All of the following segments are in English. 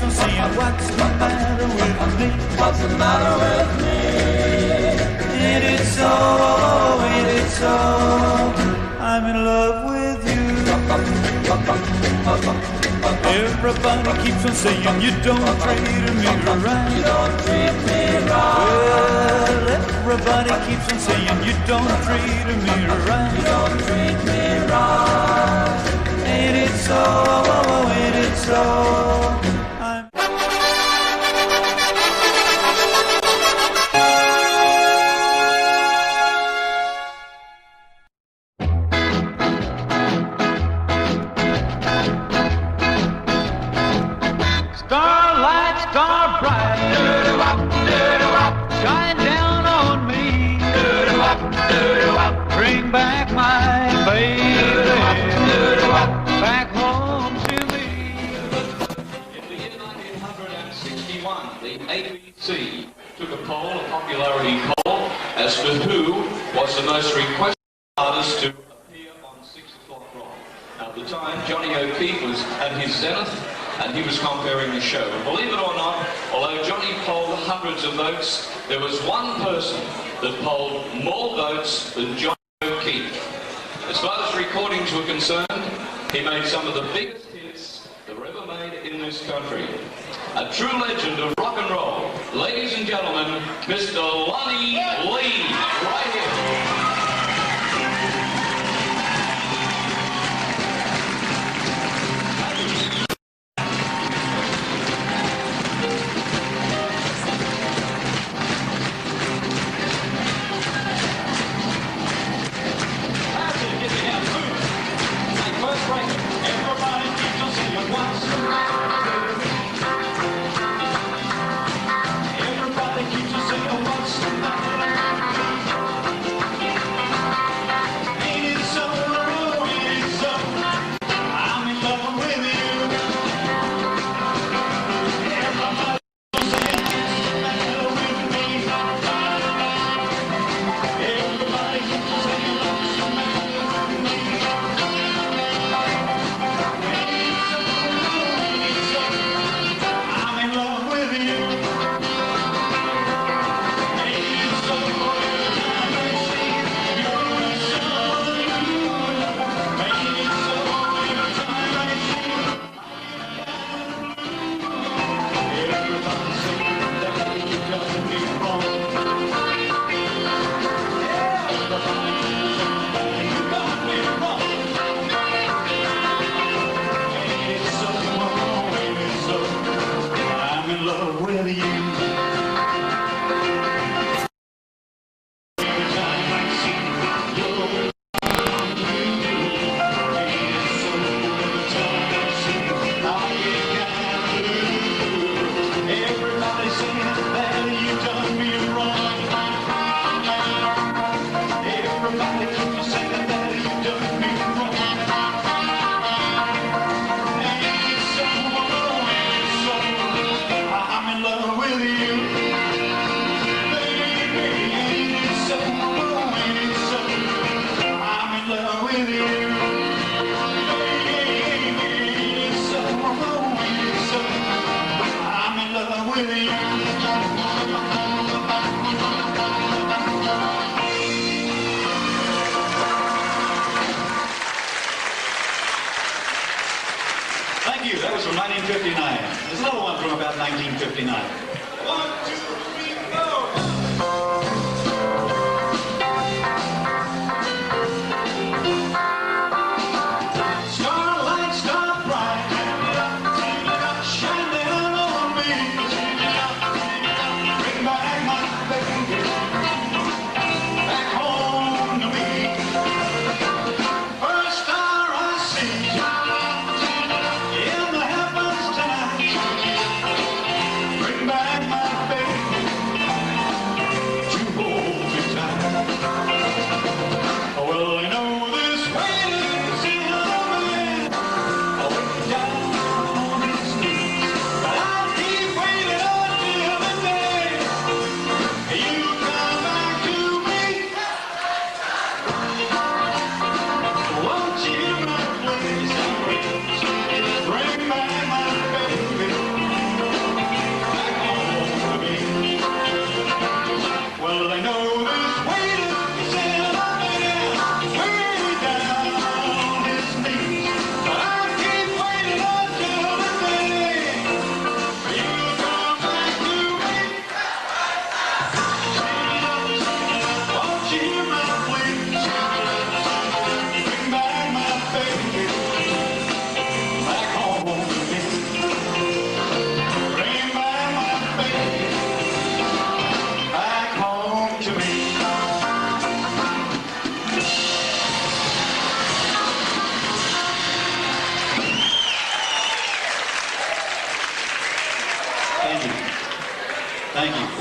on saying, what's the matter with me? What's the matter with me? Ain't it so, ain't it so? I'm in love with you. Everybody keeps on saying you don't treat me right. You don't treat me right. Well, everybody keeps on saying you don't treat me right. You don't treat me right. Ain't it so? Ain't it so? Starlight, star bright, shine down on me. Bring back my baby back home to me. In the year 1961, the ABC took a poll, a popularity poll, as to who was the most requested artist to appear on 6 o'clock rock. At the time, Johnny O'Keefe was at his zenith, and he was comparing the show. And believe it or not, although Johnny polled hundreds of votes, there was one person that polled more votes than Johnny O'Keefe. As far as recordings were concerned, he made some of the biggest hits that were ever made in this country. A true legend of rock and roll. Ladies and gentlemen, Mr. Lonnie Lee, right here. Thank you. That was from 1959. There's another one from about 1959. 1, 2, 3, 4. Starlight, star bright, shine down on me. Bring back my baby back home to me. First star I see in the heavens tonight. Bring back my baby.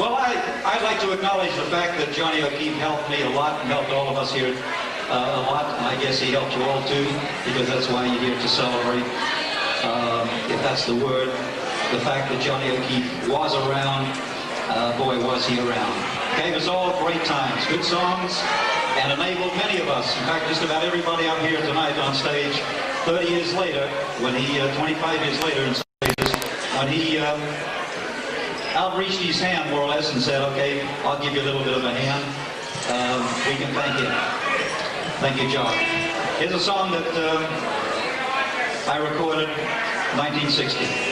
Well, I'd like to acknowledge the fact that Johnny O'Keefe helped me a lot and helped all of us here a lot. And I guess he helped you all too, because that's why you're here to celebrate, if that's the word, the fact that Johnny O'Keefe was around. Boy, was he around. Gave us all great times, good songs, and enabled many of us, in fact, just about everybody up here tonight on stage, 30 years later, when he, 25 years later in some cases, when he outreached his hand, more or less, and said, okay, I'll give you a little bit of a hand, we can thank him. Thank you, John. Here's a song that I recorded 1960.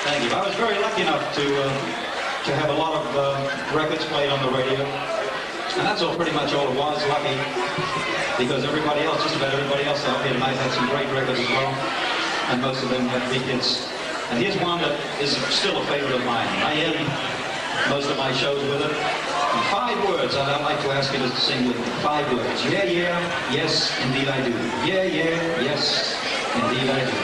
Thank you. I was very lucky enough to have a lot of records played on the radio, and that's all pretty much all it was. Lucky, because everybody else, just about everybody else out here tonight, had some great records as well, and most of them had big hits. And here's one that is still a favorite of mine. I end most of my shows with it. In 5 words, I'd like to ask you to sing with me. 5 words. Yeah, yeah, yes, indeed I do. Yeah, yeah, yes, indeed I do.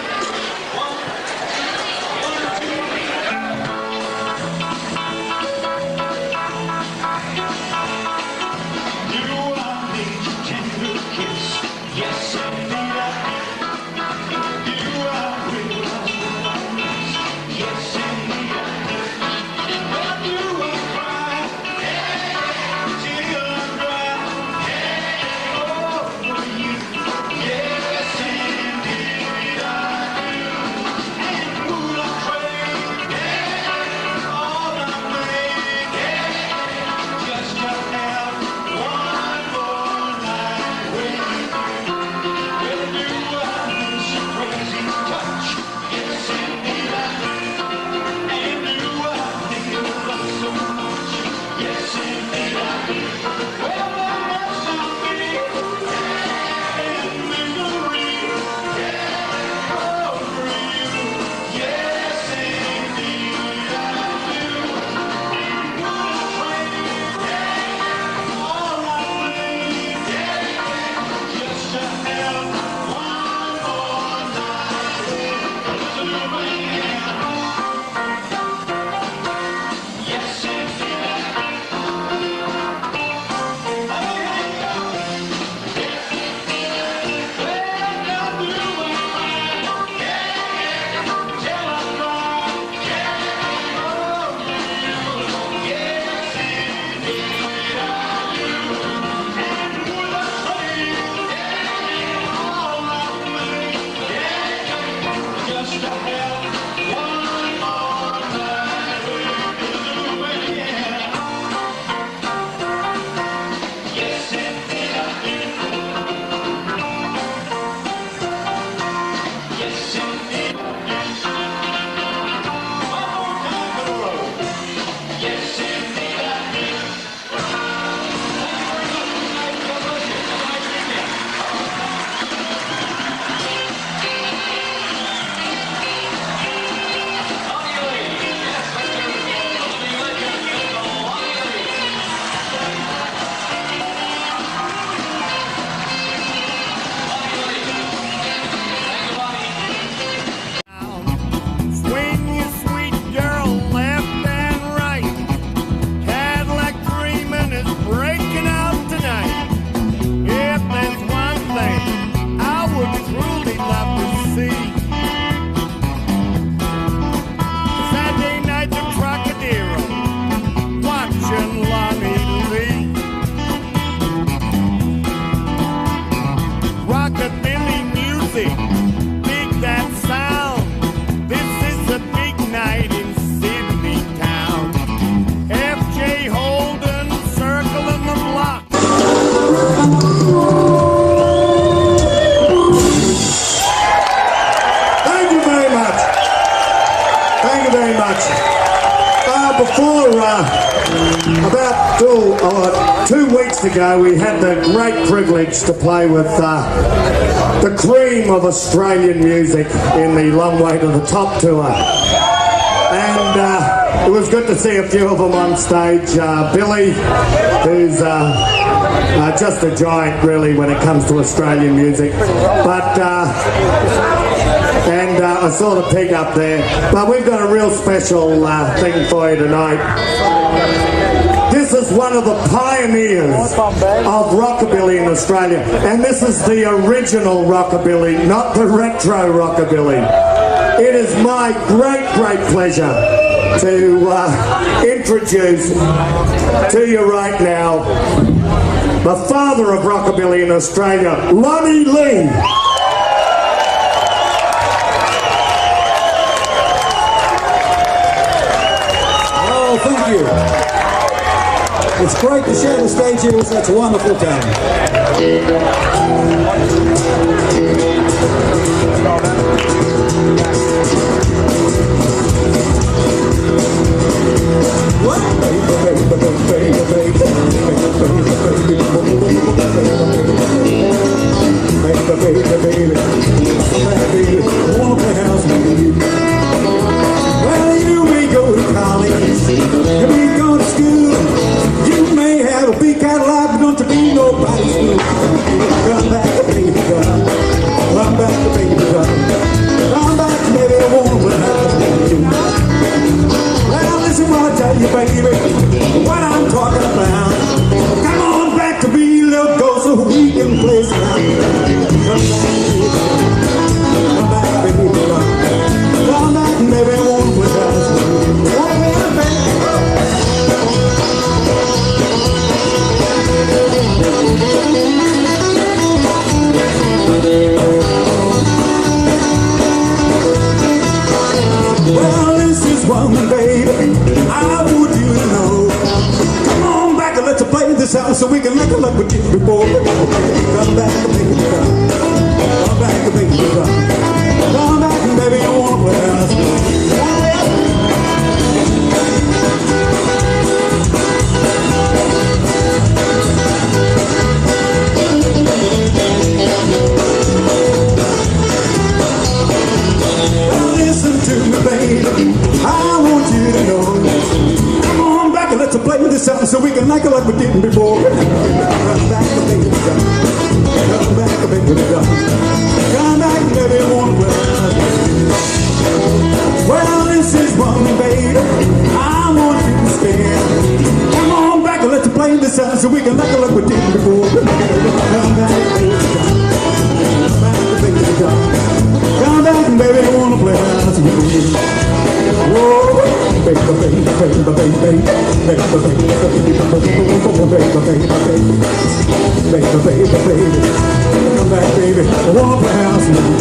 Thank you very much. About 2 weeks ago, we had the great privilege to play with the cream of Australian music in the Long Way to the Top tour. And it was good to see a few of them on stage. Billy, who's just a giant really when it comes to Australian music. But I saw the pig up there. But we've got a real special thing for you tonight. This is one of the pioneers of rockabilly in Australia. And this is the original rockabilly, not the retro rockabilly. It is my great, great pleasure to introduce to you right now the father of rockabilly in Australia, Lonnie Lee. Oh, thank you. It's great to share the stage here with such a wonderful town. Well, you may go to college, you may go to school, you may have a big Cadillac, but don't you be nobody's fool. Run back, baby, run. Run back, baby, run. Run back, baby, I won't run out of you. Well, listen what I tell you, baby, what I'm talking about. Come on back to me, little ghost, so we can play some. Run back, baby, run. Run back, baby, I won't run out of you. Well, this is one, baby, I want you to know. Come on back and let's play this out so we can make it like we did before. Come back, baby, come. Come back, baby, come. Come back, baby, I want to play house. Listen to me, baby, I want you to know. Come on back and let's play this out so we can like it like we did before. Come back, baby, come. Come back, baby, come. Come back, baby, I wanna play. Well, this is one, baby, I want you to stand. Come on back and let's play this out so we can like it like we did before. Come back, baby, come. Come back, baby, come. Come back, baby, I wanna play house with you. Whoa, baby, baby, baby, baby, baby, baby, baby, baby, come back, baby, I wanna play house with you.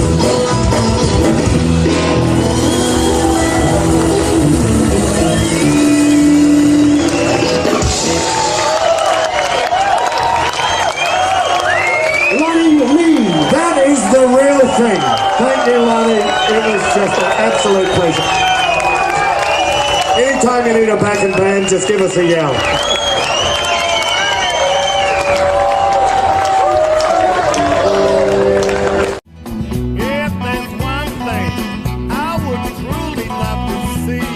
Lonnie Lee, that is the real thing. Thank you, Lonnie. It was just an absolute pleasure. Anytime you need a backing band, just give us a yell. If there's one thing I would truly love to see,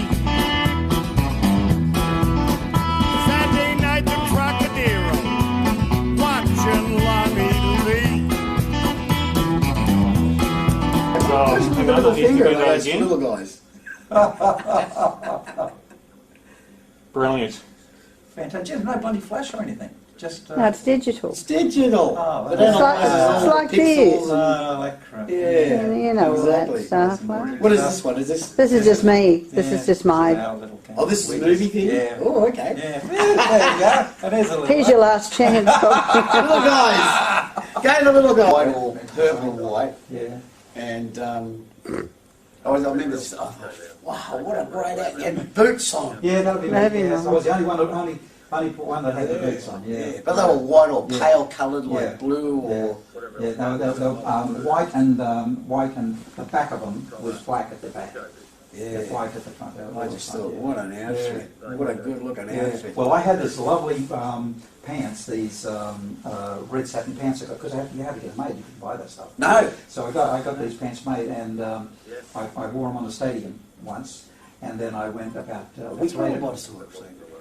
Saturday night the Trocadero, watching Lonnie Lee. Another finger, those little guys. Brilliant. Fantastic. No bloody flash or anything. Just. No, it's digital. It's digital. Oh, But well, it's like this. Oh, that crap. Yeah, You know exactly. all that stuff. Like. What is this one? Is this? This is just me. This is just my. Oh, this is a movie thing? Yeah. Oh, okay. Yeah. There you go. It is a little. Here's your last chance. Little guys. Go the little guy. White or purple and white. Yeah. And I remember this. I thought, wow, what a great act. And boots on. Yeah, that'll be That'd be yeah, nice. I was the only one, only one that had the boots on. Yeah. But they were white or Yeah. pale coloured, like Yeah. blue or. Yeah, they were white and the back of them was black at the back. Yeah. The flag at the front. I just thought, what an outfit. What a good looking outfit. Well, I had this lovely pants, these red satin pants, because you had to get them made. You couldn't buy that stuff. No. So I got these pants made, and I wore them on the stadium once, and then I went about a week later.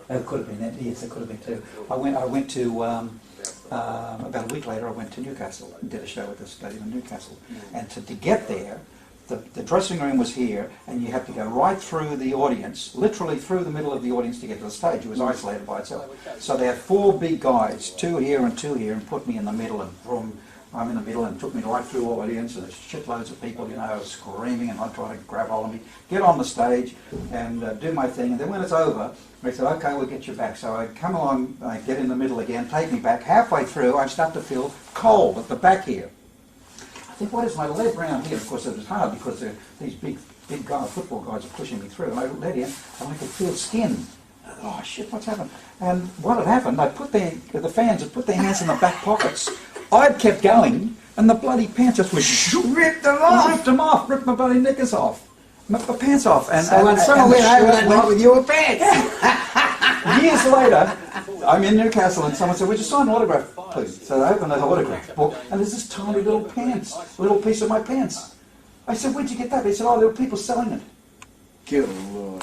It could have been that. Yes, it could have been too. I went to about a week later. I went to Newcastle and did a show at the stadium in Newcastle, and to get there. The dressing room was here, and you had to go right through the audience, literally through the middle of the audience to get to the stage. It was isolated by itself. So they had 4 big guys, 2 here and 2 here, and put me in the middle, and boom, I'm in the middle, and took me right through the audience, and there's shitloads of people, screaming, and I trying to grab hold of me, get on the stage, and do my thing. And then when it's over, they said, okay, we'll get you back. So I come along, I get in the middle again, take me back. Halfway through, I start to feel cold at the back here. I think, what is my leg round here? Of course, it was hard because these big guys, football guys are pushing me through. And I let in, and I could feel skin. Oh, shit, what's happened? And what had happened, the fans had put their hands in the back pockets. I'd kept going, and the bloody pants just ripped them off, ripped my bloody knickers off, my pants off. And, so when someone went over that night with your pants. Years later, I'm in Newcastle, and someone said, would you sign an autograph, please? So I opened the autograph book, and there's this tiny little piece of my pants. I said, where'd you get that? They said, oh, there were people selling it. Good Lord.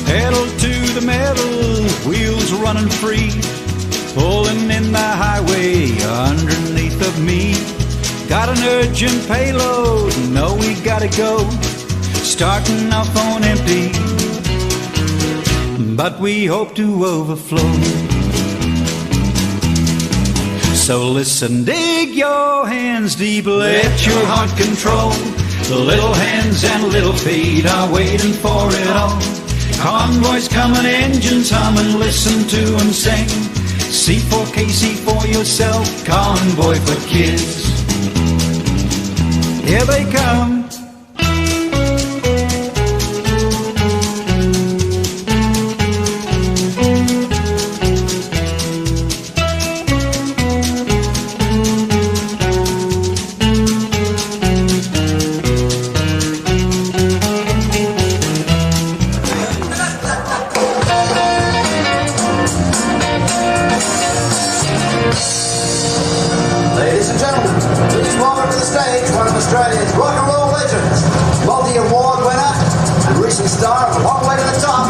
Pedal to the metal, wheels running free, pulling in the highway underneath of me. Got an urgent payload, know we gotta go, starting off on empty, but we hope to overflow. So listen, dig your hands deep, let your heart control. The little hands and little feet are waiting for it all. Convoys coming, engines humming, listen to them sing. C4KC for yourself, convoy for kids. Here they come. Ladies and gentlemen, please welcome to the stage one of Australia's rock and roll legends, multi-award winner and recent star of A Long Way to the Top,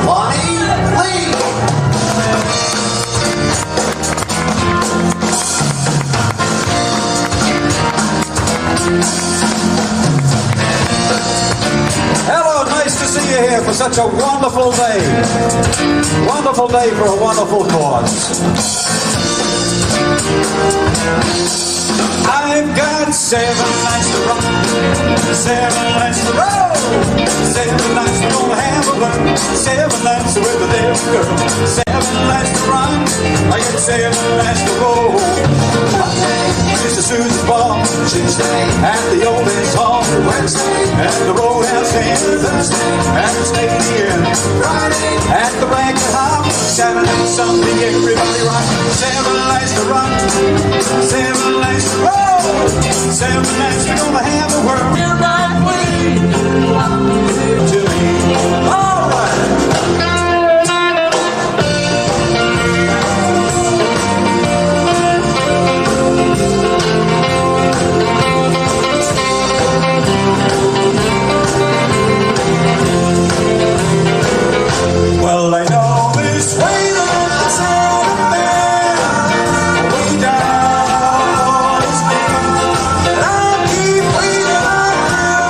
Lonnie Lee. Hello, nice to see you here for such a wonderful day. Wonderful day for a wonderful cause. I've got 7 nights to run, 7 nights to roll, 7 nights we're gonna have a run, 7 nights with a little girl, 7 nights to run, I got 7 nights to roll. Monday, Sister Susan's ball, Tuesday, at the old Men's Hall, Wednesday, at the Roadhouse Inn, Thursday, at the Stadium, Friday, at the Racket Hop, Saturday, Sunday, everybody rock, 7 nights to run, 7 nights to roll, 7 nights we're gonna have a world. We're right way to me. All right. Well, I know this way that's out there, way down this lane, and I keep waiting around.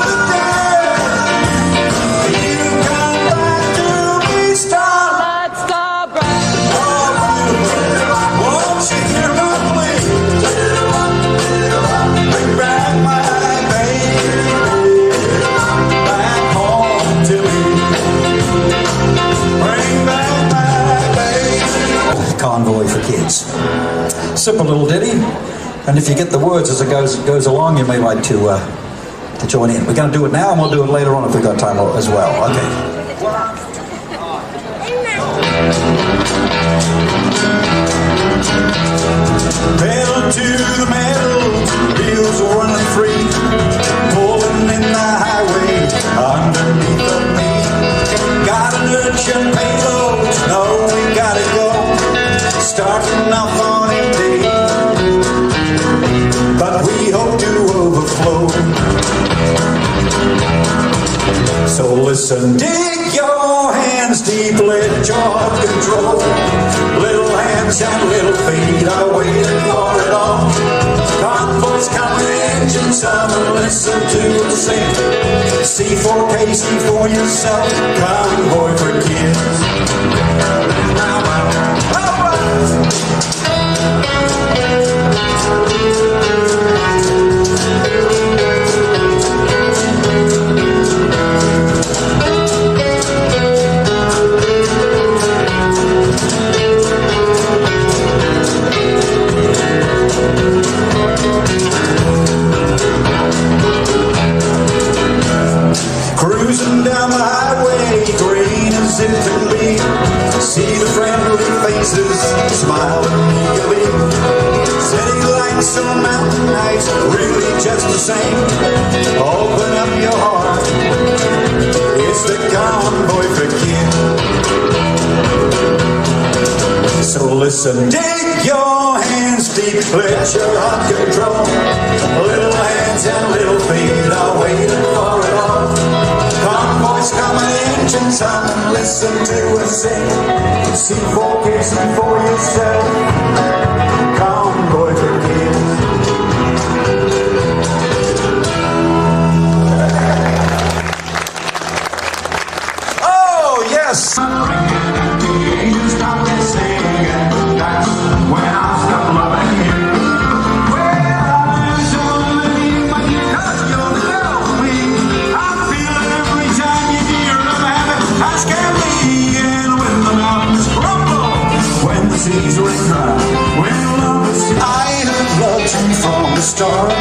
simple little ditty, and if you get the words as it goes along, you may like to join in. We're going to do it now, and we'll do it later on if we've got time as well. Okay. Pedal to the metal, wheels running free, pulling in the highway underneath of me. Got an urgent payload, know we gotta go, starting off on a day, but we hope to overflow. So listen, dig your hands deep, let your heart control. Little hands and little feet are waiting for it all. Convoys coming, engines humming, listen to them sing. C4K, see for yourself, convoy for kids. Cruising down the highway, green as it can be. See the friendly faces smiling eagerly. City lights on mountain nights, really just the same. Open up your heart, it's the convoy for kids. So listen, dig your hands deep, let your heart control. Little hands and little feet are waiting for it all. Convoys coming, engines humming, listen to us sing. C4K, see for yourself, convoy for kids. Oh, yes! Stop singing, that's when I stop loving you. Seas ring dry, when love is I have loved you from the start.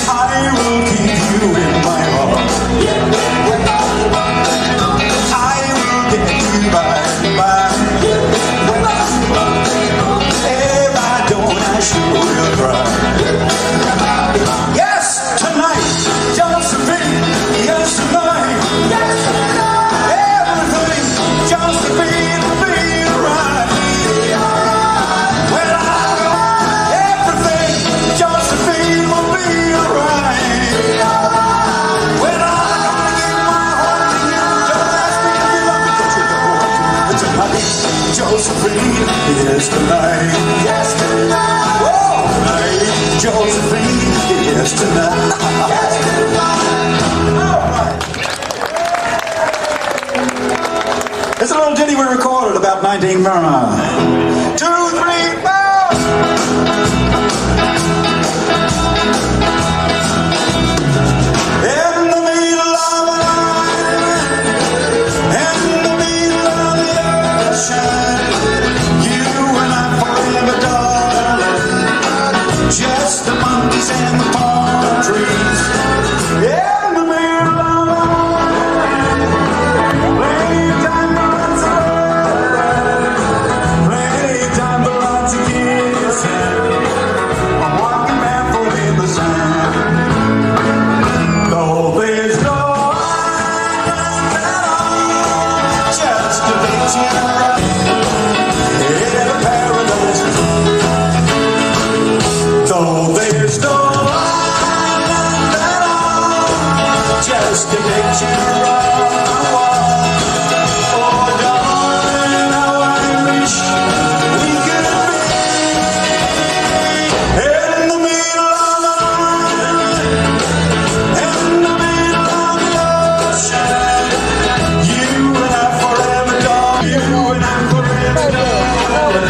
I will keep you in my heart. I will get you by and by. If I don't, I sure will cry. Yes, tonight, Josephine, yes, tonight. Yes, tonight. Everything, Josephine. Josephine, yes tonight. Yes tonight. Oh, tonight. Josephine, yes tonight. Yes tonight. All right. It's a little ditty we recorded about 19 Burma. 2, 3, 4. Just the monkeys and the palm trees. In the middle of the plenty of time for lots of love, plenty of time for lots of kissing. I'm walking barefoot in the sand. Though there's no island at all, just a beach in a paradise. Though there's no island at all, just a picture on the wall. Oh, darling, how I wish we could be in the middle of the island, in the middle of the ocean. You and I forever, darling. You and I forever, darling.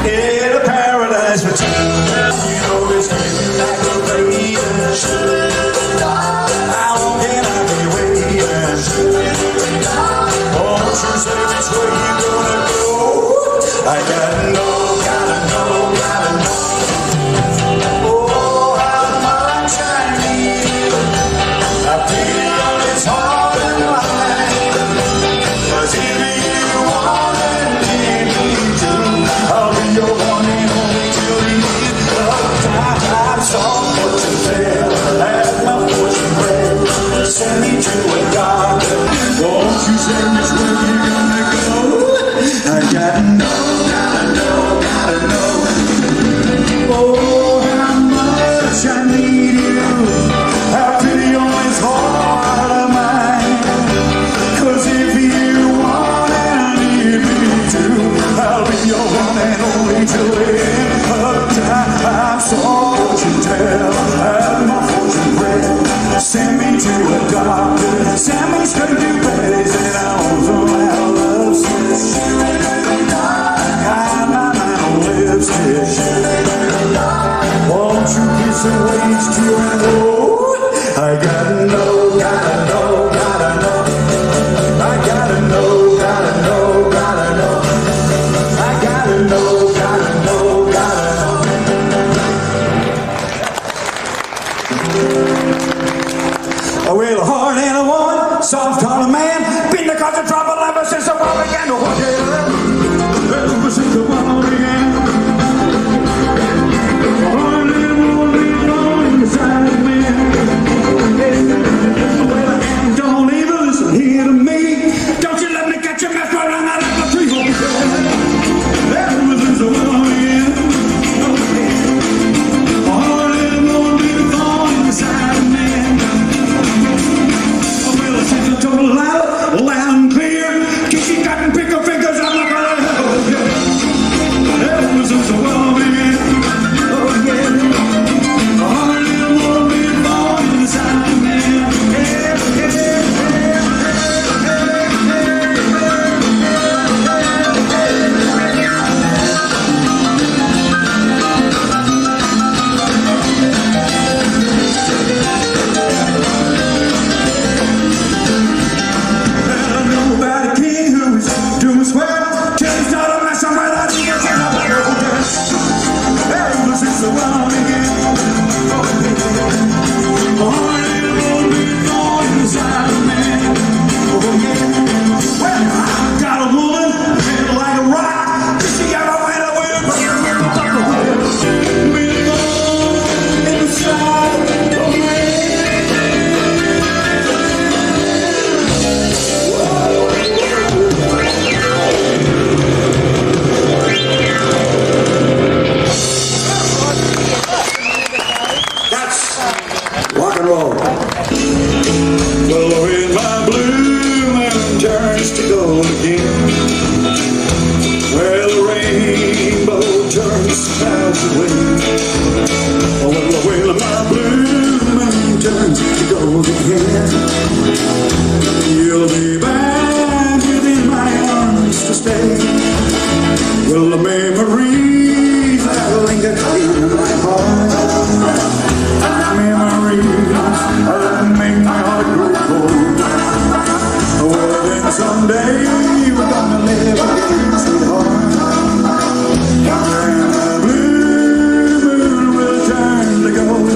In a paradise for two. It's getting aggravated. How long can I be waiting? always hard and line. 'Cause if you want and need me to, I'll be your one and only till the end of time. I'm sorry for to fail, as my fortune breaks. Send me to a doctor. Won't you send me where you're gonna go? I gotta know, gotta know, gotta know. Oh, how much I need you. Have pity on this heart of mine. 'Cause if you want and need me to, I'll be your one and only till the end of time. I'm sorry what you tell, have my fortune read. Send me to a doctor, send me straight to Betty's, and I also have love says. Got my mind on lipstick. Won't you kiss and wait till I know? I gotta know, gotta know, gotta know. I gotta know, gotta know, gotta know. I gotta know, gotta know, gotta know. Well, a heart and a woman, soft kind of man, been the cause of trouble ever since the world began to work it out. Ever since the world began. A heart and a woman belong inside of me. Well, don't even listen here to me. Don't you let me catch you mess around that apple tree. Ever since the world began. A heart and a woman belong inside of me. Total loud, loud and clear. Kiss you got and pick her fingers. I'm not gonna help you. Ever since the world began. Oh yeah. A heart and a woman be born inside of me. You'll be back within my arms to stay. Well, the memories that linger in my heart, memories that make my heart grow cold. Well, then someday we're gonna live again, sweetheart. And the blue moon will turn to gold.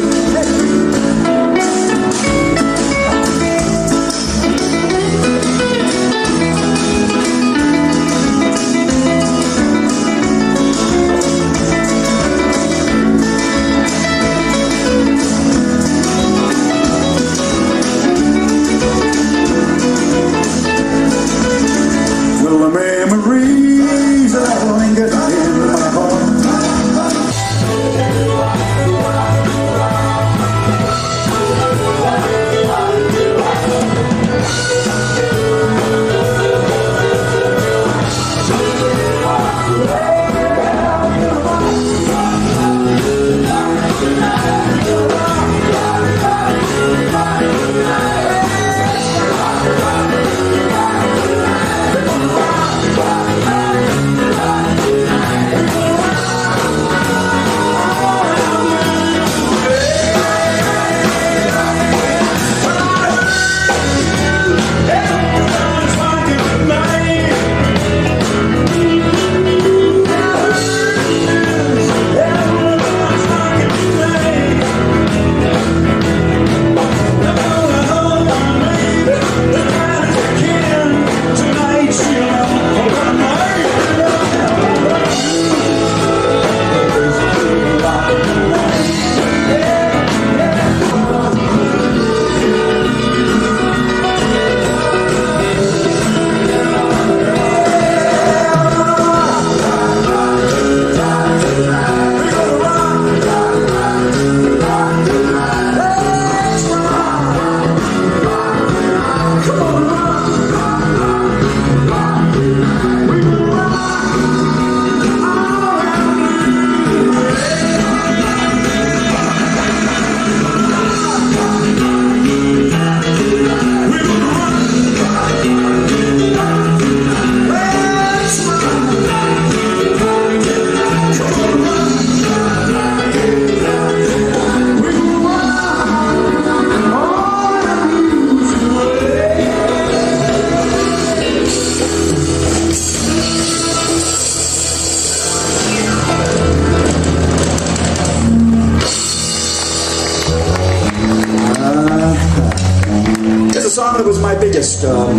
it was my biggest seller.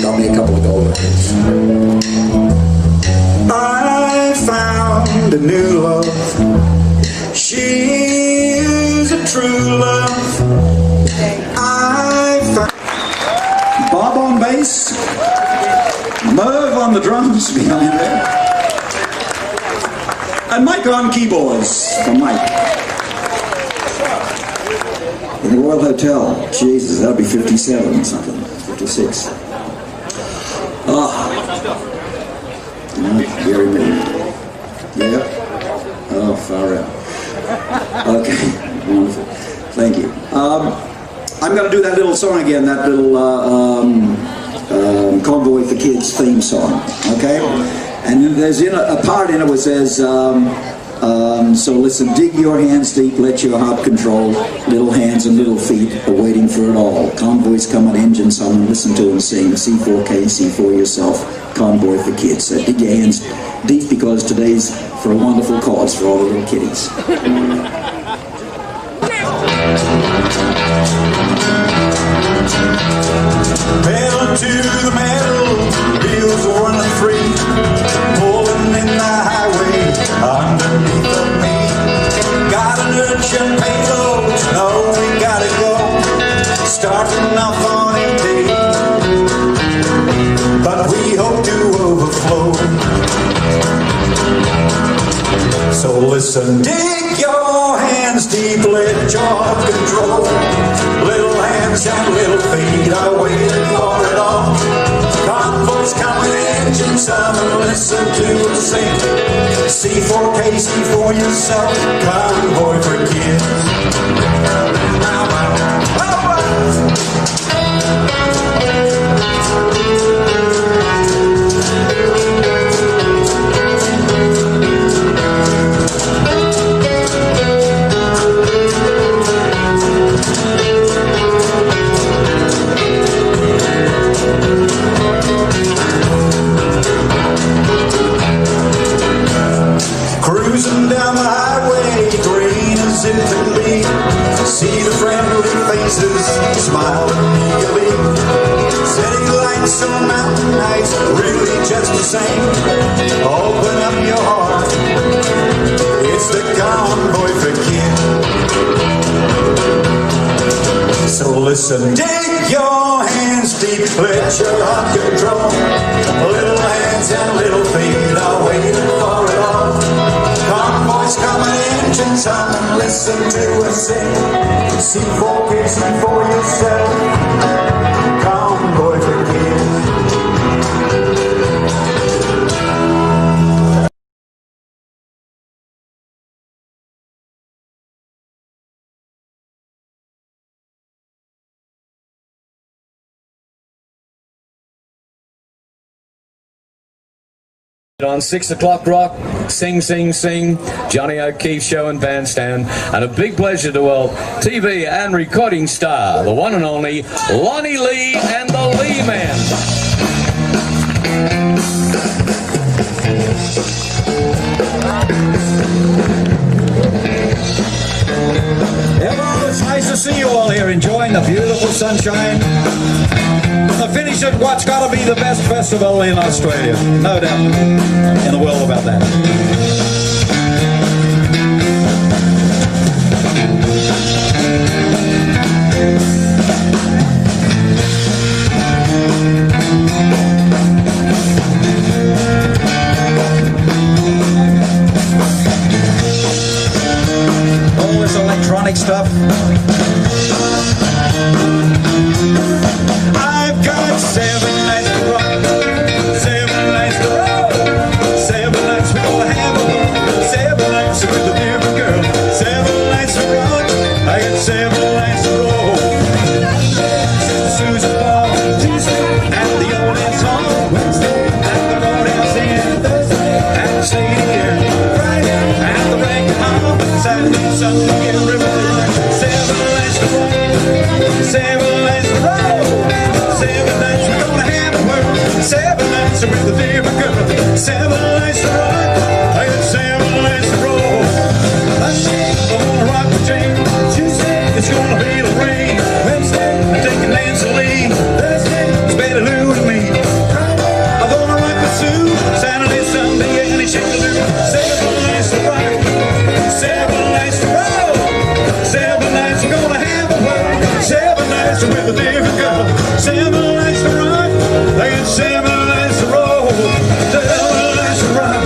Got me a couple of gold records. I found a new love. She is a true love. I found Bob on bass, Merv on the drums behind there, and Mike on keyboards for Mike. In the Royal Hotel. Jesus, that'll be 57 or something. 56. Very moved. Yeah. Oh, far out. Okay, wonderful. Thank you. I'm going to do that little song again, that little Convoy for Kids theme song, okay? And there's a part in it which says, so listen, dig your hands deep, let your heart control, little hands and little feet are waiting for it all. Convoys come on engines on, listen to them sing, C4K, see for yourself, Convoy for Kids. So dig your hands deep because today's for a wonderful cause for all the little kiddies. Pedal to the metal, wheels running free, pulling in the highway underneath of me. Got an urgent payload, no, we gotta go, starting off on empty, but we hope to overflow. So listen, dig your hands deep, let your heart control. Little hands and little feet are waiting for it all. Convoys coming, engines humming, listen to us sing. C4K, see for yourself, Convoy for Kids. Cruising down the highway, green as it can be. See the friendly faces smiling eagerly. City lights on mountain nights, really just the same. Open up your heart, it's the Convoy for Kids. So listen, dig your hands deep, let your heart control. Little hands and little feet are waiting for it all. Convoys coming, engines humming, listen to us sing. C4K, see for yourself, Convoy for Kids. On 6 o'clock rock, Sing Sing Sing, Johnny O'Keefe Show and Bandstand, and a big pleasure to TV and recording star, the one and only Lonnie Lee and the Lee Men. Hello, it's nice to see you all here enjoying the beautiful sunshine. The finish at what's got to be the best festival in Australia, no doubt in the world about that. All this electronic stuff. I've got 7 nights to rock, 7 nights to roll, 7 nights we're gonna have a 7 nights with a different girl, 7 nights to rock, I got 7 nights to roll. Susan Paul, at the old dance hall, at the Roadhouse Inn, at the stadium, at the Rankin Hall, Saturday, Sunday, in Riverwood, 7 nights to rock, 7 nights to roll. 7 nights we're gonna have a world, 7 nights with a different girl, 7 nights to rock, I got 7 nights to roll. Monday, I'm gonna rock the chain, Tuesday, it's gonna be the rain, Wednesday, nights with a different girl. 7 nights to rock, and 7 nights to roll. 7 nights to rock,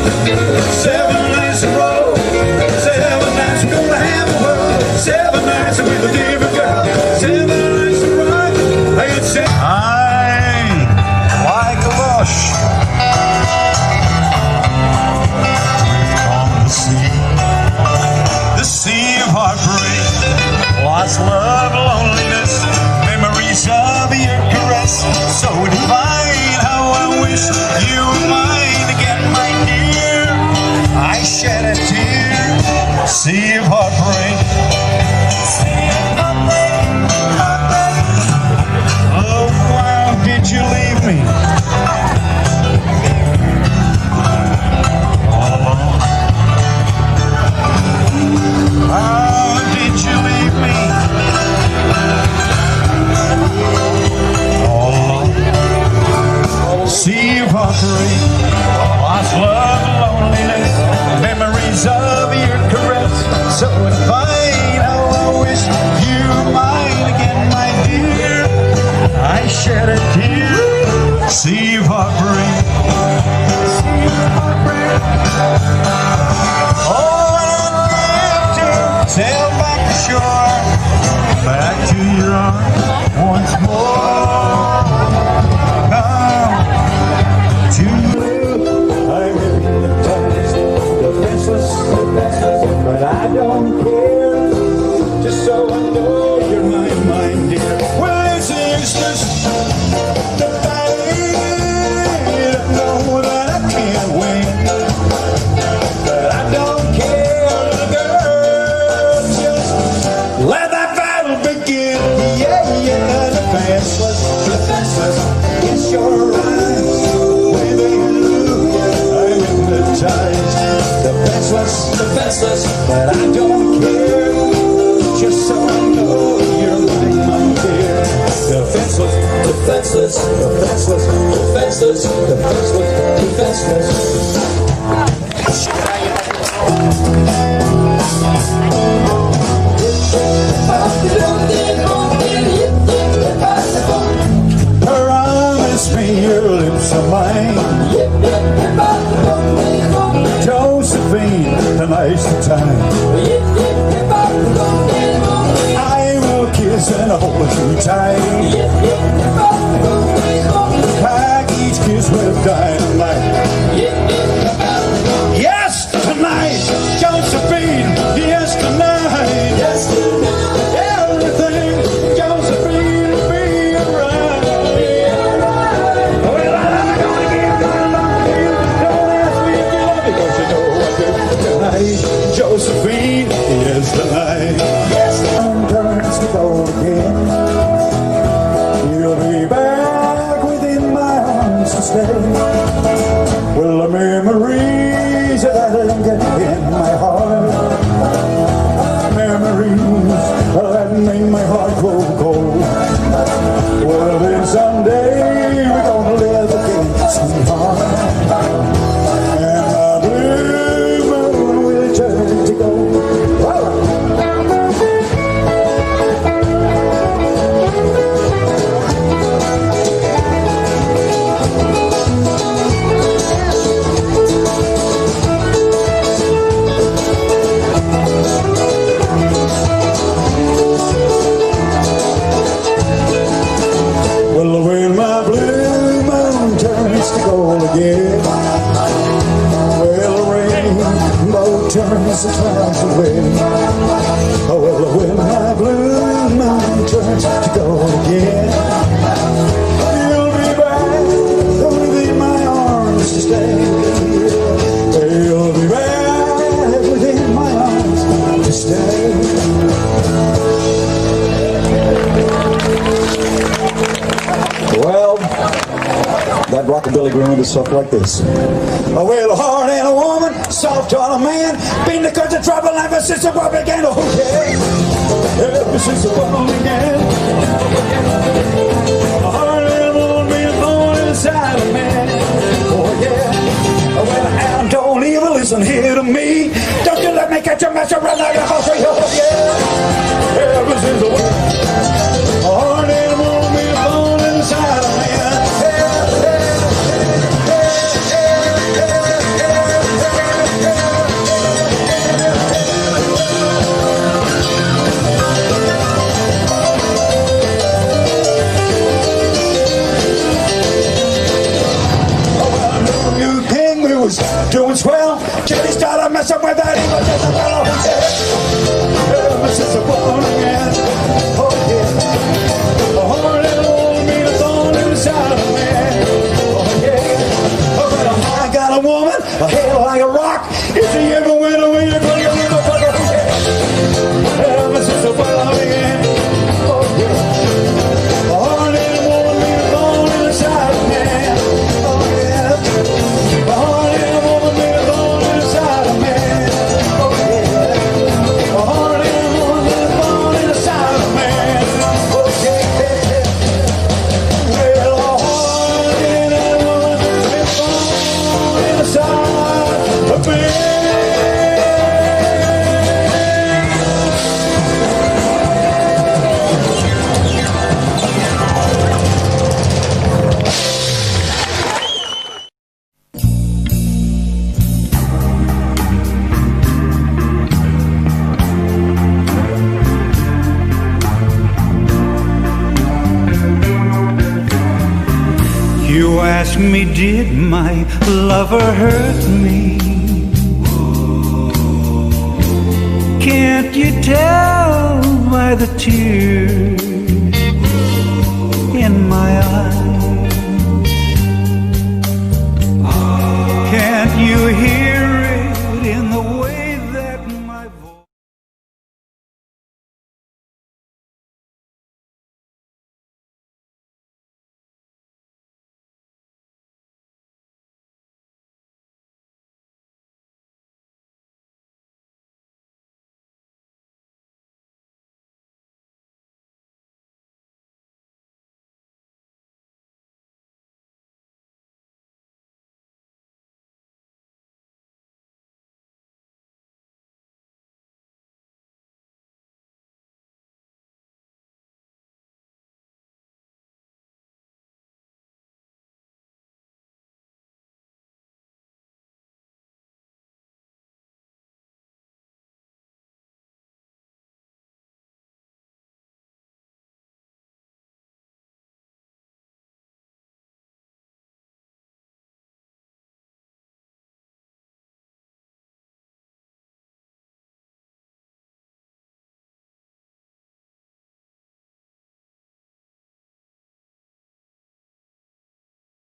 7 nights to roll. 7 nights we're gonna have a world. 7 nights with a different girl. 7 nights to rock, and 7. I like a bush. The sea of heartbreak, lost love, loneliness, memories of your caress, so divine. How I wish you were mine again, my dear. I shed a tear. Sea of heartbreak. Oh, why did you leave me all alone? How did you leave me all alone? Sea of heartbreak, lost love, loneliness, memories of your caress, so divine. How I wish you were mine again, my dear. I shed a tear. Sea of heartbreak. Sea of heartbreak. Oh, sail back to shore, back to your arms once more. Come to I'm hypnotized, defenseless, but I don't care. Just so I know you're mine, dear. Well, it's useless to fight. I know that I can't win, but I don't care, little girl. Let that battle begin. Yeah, defenseless, yes, you're right. With you, I'm hypnotized. Defenseless, but I don't care. Just so I know you're mine, my dear. Defenseless. Promise me your lips are mine. Josephine, tonight's the time. I will kiss and hold you tight. Pack each kiss with dynamite. Yes, tonight, Josephine. Yes, tonight. Everything, Josephine, will be alright. Well, I'm gonna give you my deal. Don't ask me if you love me, 'cause you know I do. Tonight, Josephine, is the night. Yes, time turns to gold again. You'll be back within my arms to stay. Well, the memories that linger in my heart, memories that make my heart grow cold. Well, then someday we're gonna live again, sweetheart, and my blue moon will turn to gold. Well, when my blue moon turns to gold again, well, the rainbow turns the clouds away. Oh, well, when my blue moon turns to gold again, you'll be back within my arms to stay. You'll be back within my arms to stay. Well, that rockabilly grew into stuff like this. A well, a heart and a woman, soft on a man, been the cause of trouble ever since the world began. Oh yeah, ever since the world began. A heart and a woman being born inside a man. Oh yeah. Well, Adam, don't even listen here to me. Don't you let me catch a mess around like a house. Oh yeah, ever since the world. A heart and a ask me, did my lover hurt me? Can't you tell by the tears